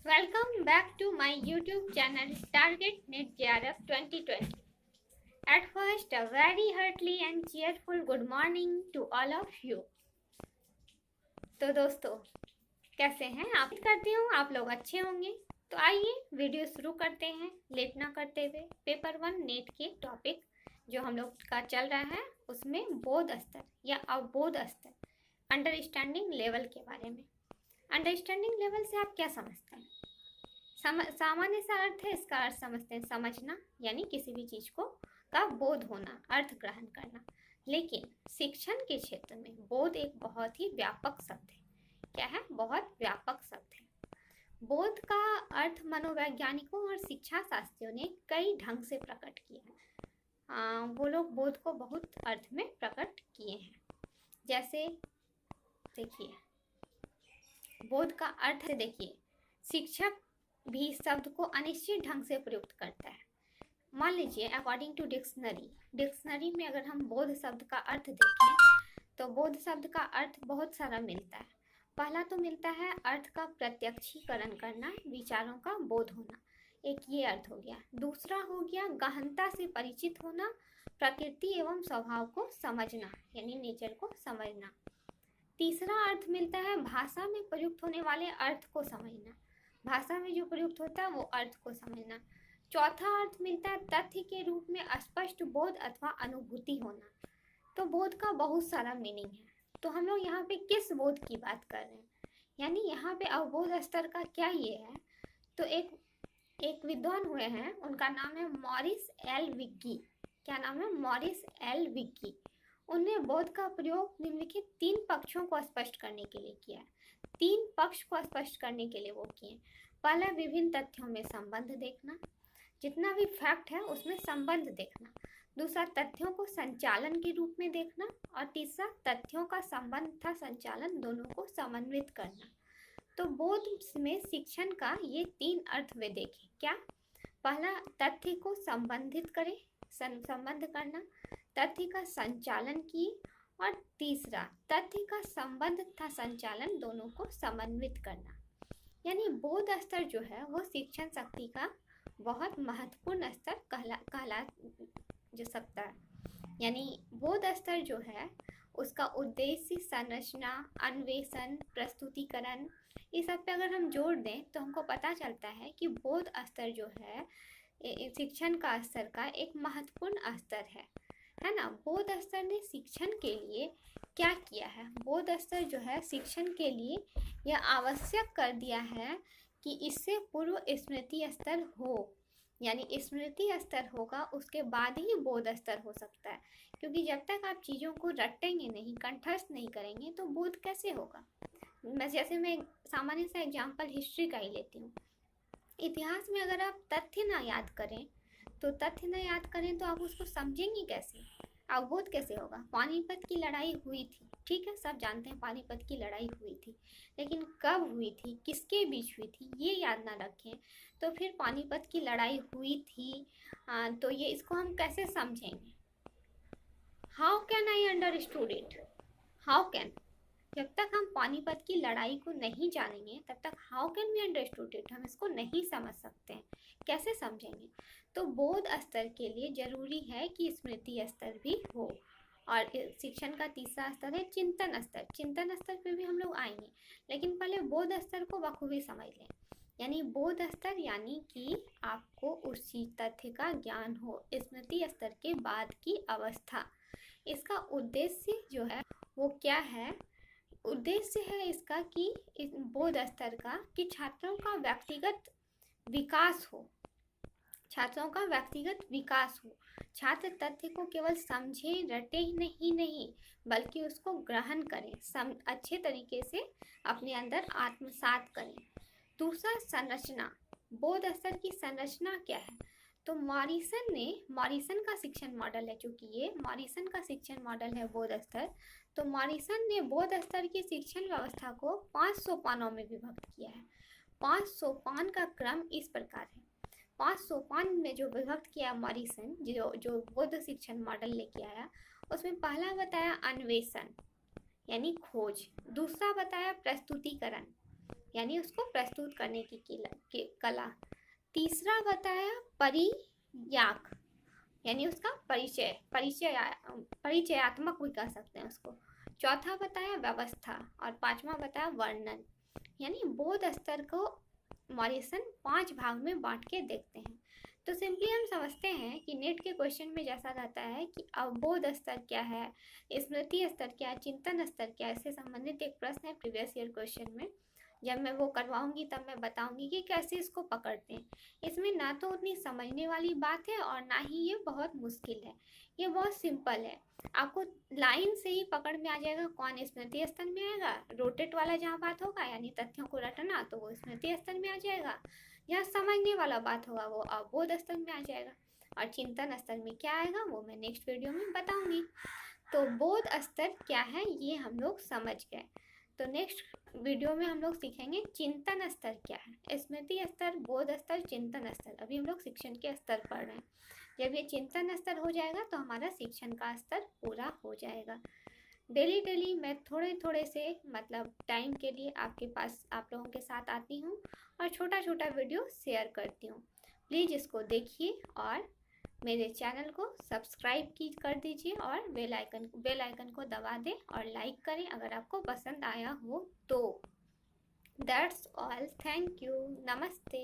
Welcome back to my YouTube channel Target Net JRF 2020. At first, a very hearty and cheerful good morning to all of you. तो दोस्तों, कैसे हैं आप? करती हूँ आप लोग अच्छे होंगे। तो आइए वीडियो शुरू करते हैं लेट ना करते हुए। पेपर 1 नेट के टॉपिक जो हम लोग का चल रहा है उसमें बोध स्तर या अवबोध स्तर, अंडरस्टैंडिंग लेवल के बारे में। अंडरस्टैंडिंग लेवल से आप क्या समझते हैं? सामान्य सा अर्थ है, इसका अर्थ समझते हैं समझना, यानी किसी भी चीज को का बोध होना, अर्थ ग्रहण करना। लेकिन शिक्षण के क्षेत्र में बोध एक बहुत ही व्यापक शब्द है। क्या है? बहुत व्यापक शब्द है। बोध का अर्थ मनोवैज्ञानिकों और शिक्षा शास्त्रियों ने कई ढंग से प्रकट किया है। वो लोग बोध को बहुत अर्थ में प्रकट किए हैं। जैसे देखिए, बोध का अर्थ देखिए, शिक्षक भी शब्द को अनिश्चित ढंग से प्रयुक्त करता है। मान लीजिए अकॉर्डिंग टू डिक्शनरी में अगर हम बोध शब्द का अर्थ देखें तो बोध शब्द का अर्थ बहुत सारा मिलता है। पहला तो मिलता है अर्थ का प्रत्यक्षीकरण करना, विचारों का बोध होना, एक ये अर्थ हो गया। दूसरा हो गया गहनता से परिचित होना, प्रकृति एवं स्वभाव को समझना, यानी नेचर को समझना। तीसरा अर्थ मिलता है भाषा में प्रयुक्त होने वाले अर्थ को समझना, भाषा में जो प्रयुक्त होता है वो अर्थ को समझना। चौथा अर्थ मिलता है तथ्य के रूप में स्पष्ट बोध अथवा अनुभूति होना। तो बोध का बहुत सारा मीनिंग है। तो हम लोग यहाँ पे किस बोध की बात कर रहे हैं, यानी यहाँ पे अवबोध स्तर का क्या ये है। तो एक विद्वान हुए हैं, उनका नाम है मॉरिस एल विक्की। क्या नाम है? Morris L Vicky. उन्होंने बोध का प्रयोग निम्नलिखित 3 पक्षों को स्पष्ट करने के लिए किया है। 3 पक्ष को स्पष्ट करने के लिए वो किए। पहला, विभिन्न तथ्यों में संबंध देखना, जितना भी फैक्ट है उसमें संबंध देखना। दूसरा, तथ्यों को संचालन के रूप में देखना। और तीसरा, तथ्यों का संबंध तथा संचालन दोनों को समन्वित करना। तो बोध में शिक्षण का ये 3 अर्थ वे देखें। क्या? पहला, तथ्य को संबंधित करें, संबंध करना। तथ्य का संचालन किए। और तीसरा, तथ्य का संबंध तथा संचालन दोनों को समन्वित करना। यानी बोध स्तर जो है वो शिक्षण शक्ति का बहुत महत्वपूर्ण स्तर कहला जो सकता है। यानी बोध स्तर जो है उसका उद्देश्य, संरचना, अन्वेषण, प्रस्तुतिकरण, इस सब पे अगर हम जोड़ दें तो हमको पता चलता है कि बोध स्तर जो है शिक्षण का स्तर का एक महत्वपूर्ण स्तर है ना। बोध स्तर ने शिक्षण के लिए क्या किया है? बोध स्तर जो है शिक्षण के लिए यह आवश्यक कर दिया है कि इससे पूर्व स्मृति स्तर हो, यानी स्मृति स्तर होगा उसके बाद ही बोध स्तर हो सकता है। क्योंकि जब तक आप चीज़ों को रटेंगे नहीं, कंठस्थ नहीं करेंगे तो बोध कैसे होगा। मैं सामान्य सा एग्जाम्पल हिस्ट्री का ही लेती हूँ। इतिहास में अगर आप तथ्य ना याद करें तो आप उसको समझेंगे कैसे, अवबोध कैसे होगा। पानीपत की लड़ाई हुई थी, ठीक है, सब जानते हैं पानीपत की लड़ाई हुई थी, लेकिन कब हुई थी, किसके बीच हुई थी, ये याद ना रखें तो फिर पानीपत की लड़ाई हुई थी तो ये इसको हम कैसे समझेंगे। How can I understood it? How can, जब तक हम पानीपत की लड़ाई को नहीं जानेंगे तब तक how can we understood it, हम इसको नहीं समझ सकते हैं, कैसे समझेंगे। तो बोध स्तर के लिए जरूरी है कि स्मृति स्तर भी हो। और शिक्षण का तीसरा स्तर है चिंतन स्तर। चिंतन स्तर पे भी हम लोग आएंगे, लेकिन पहले बोध स्तर को बखूबी समझ लें। यानी बोध स्तर यानी कि आपको उस चीज तथ्य का ज्ञान हो, स्मृति स्तर के बाद की अवस्था। इसका उद्देश्य जो है वो क्या है? उद्देश्य है इसका कि इस बोध स्तर का कि छात्रों का व्यक्तिगत विकास हो, छात्रों का व्यक्तिगत विकास हो। छात्र तथ्य को केवल समझे, रटे ही नहीं बल्कि उसको ग्रहण करें, अच्छे तरीके से अपने अंदर आत्मसात करें। दूसरा, संरचना। बोध स्तर की संरचना क्या है? तो मॉरिसन का शिक्षण मॉडल है, चूंकि ये मॉरिसन का शिक्षण मॉडल है बोध स्तर। तो मॉरिसन ने बोध स्तर की शिक्षण व्यवस्था को 5 सोपानों में विभक्त किया है। 5 सोपान का क्रम इस प्रकार है। 5 सोपान में जो विभक्त किया मॉरिसन, जो बोध शिक्षण मॉडल लेके आया, उसमें पहला बताया अन्वेषण यानी खोज। दूसरा बताया प्रस्तुतिकरण, यानी उसको प्रस्तुत करने की कला। तीसरा बताया परियाक, यानी उसका परिचयात्मक भी कह सकते हैं उसको। चौथा बताया व्यवस्था और पांचवा बताया वर्णन। यानी बोध स्तर को मॉरिसन 5 भाग में बांट के देखते हैं। तो सिंपली हम समझते हैं कि नेट के क्वेश्चन में जैसा रहता है कि अवबोध स्तर क्या है, स्मृति स्तर क्या है, चिंतन स्तर क्या है, इससे संबंधित एक प्रश्न है प्रीवियस ईयर क्वेश्चन में। जब मैं वो करवाऊंगी तब मैं बताऊंगी कि कैसे इसको पकड़ते हैं। इसमें ना तो उतनी समझने वाली बात है और ना ही ये बहुत मुश्किल है, ये बहुत सिंपल है। आपको लाइन से ही पकड़ में आ जाएगा कौन स्मृति स्तर में आएगा। रोटेट वाला जहाँ बात होगा यानी तथ्यों को रटना, तो वो स्मृति स्तर में आ जाएगा। जहाँ समझने वाला बात होगा वो अवबोध स्तर में आ जाएगा। और चिंतन स्तर में क्या आएगा वो मैं नेक्स्ट वीडियो में बताऊंगी। तो बोध स्तर क्या है ये हम लोग समझ गए। तो नेक्स्ट वीडियो में हम लोग सीखेंगे चिंतन स्तर क्या है। स्मृति स्तर, बोध स्तर, चिंतन स्तर, अभी हम लोग शिक्षण के स्तर पढ़ रहे हैं। जब ये चिंतन स्तर हो जाएगा तो हमारा शिक्षण का स्तर पूरा हो जाएगा। डेली मैं थोड़े थोड़े से मतलब टाइम के लिए आपके पास आप लोगों के साथ आती हूँ और छोटा छोटा वीडियो शेयर करती हूँ। प्लीज़ इसको देखिए और मेरे चैनल को सब्सक्राइब कर दीजिए और बेल आइकन को दबा दें और लाइक करें अगर आपको पसंद आया हो तो। दैट्स ऑल, थैंक यू, नमस्ते।